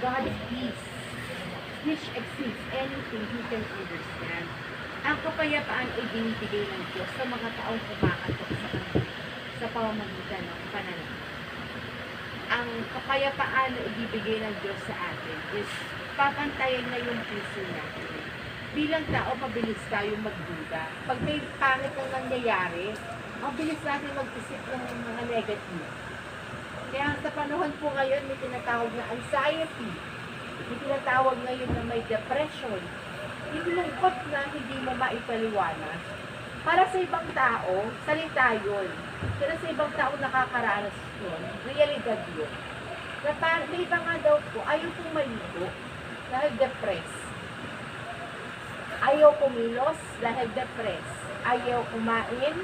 God is peace, which exceeds anything He can understand. Ang kapayapaan ay binibigay ng Diyos sa mga taong kumakatok sa Kanya sa pamamagitan ng pananalig. Ang kapayapaan na ibibigay ng Diyos sa atin is papantayan na yung puso natin. Bilang tao, mabilis tayong magduda. Pag may pangit ang nangyayari, ang bilis natin mag-isip ng mga negative. Kaya sa panahon po ngayon, may tinatawag na anxiety. May tinatawag ngayon na may depression. Yung lungkot na hindi mo maipaliwanag. Para sa ibang tao, salita yun. Pero sa ibang tao nakakaranas yun, realidad yun. Na may iba nga daw po, ayaw pong maligo dahil depressed. Ayaw kumilos dahil depressed. Ayaw kumain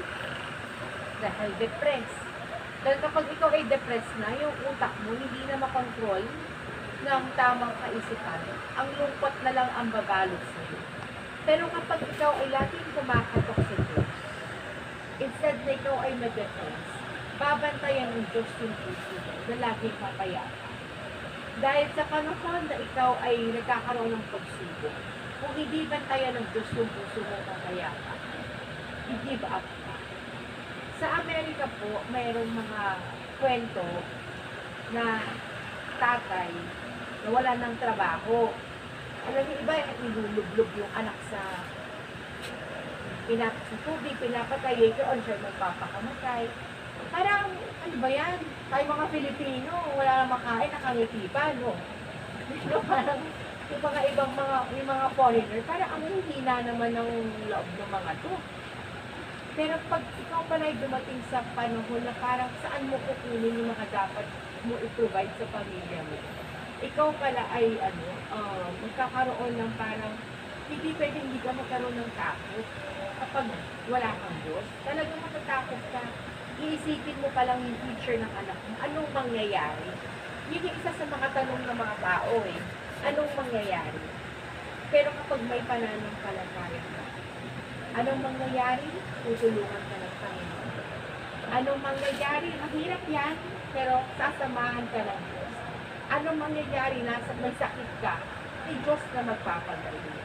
dahil depressed. Dahil kapag ikaw ay depressed na, yung utak mo hindi na makontrol ng tamang kaisipan. Ang lungkot na lang ang babalot sa'yo. Pero kapag ikaw ay laging kumakatok sa Diyos, instead na ikaw ay nag-depress, babantayan ng Diyos yung puso mo na laging papayapa. Dahil sa panahon na ikaw ay nagkakaroon ng pagsubok, kung hindi bantayan ng Diyos yung puso mo papayapa, i-give up ka. Sa Amerika po, mayroong mga kwento na tatay na wala ng trabaho. Alam niyo, iba nilulublog yung anak sa tubig, pinapatay, later on siya magpapakamatay. Parang, ano ba yan? Tayo mga Filipino, wala na makain, nakangiti pa, no? Parang, yung mga ibang yung mga foreigner, parang ang hina naman ng loob ng mga to. Pero pag ikaw pala ay dumating sa panahon na parang saan mo kukunin yung mga dapat mo i-provide sa pamilya mo, ikaw pala ay magkakaroon ng parang hindi pwedeng hindi ka magkaroon ng takot kapag wala kang Diyos. Talagang matatakot ka. Iisipin mo palang yung future ng anak mo. Anong mangyayari? Yun yung isa sa mga tanong ng mga tao eh. Anong mangyayari? Pero kapag may pananampalataya ka, anong mangyayari? Tutulungan ka ng Panginoon. Anong mangyayari? Mahirap yan, pero sasamahan ka ng Diyos. Anong mangyayari? May sakit ka, may Diyos na magpapagaling.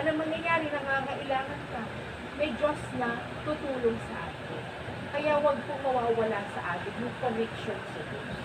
Anong mangyayari? Nangangailangan ka, may Diyos na tutulong sa atin. Kaya huwag pong mawawala sa atin yung connection sa Diyos.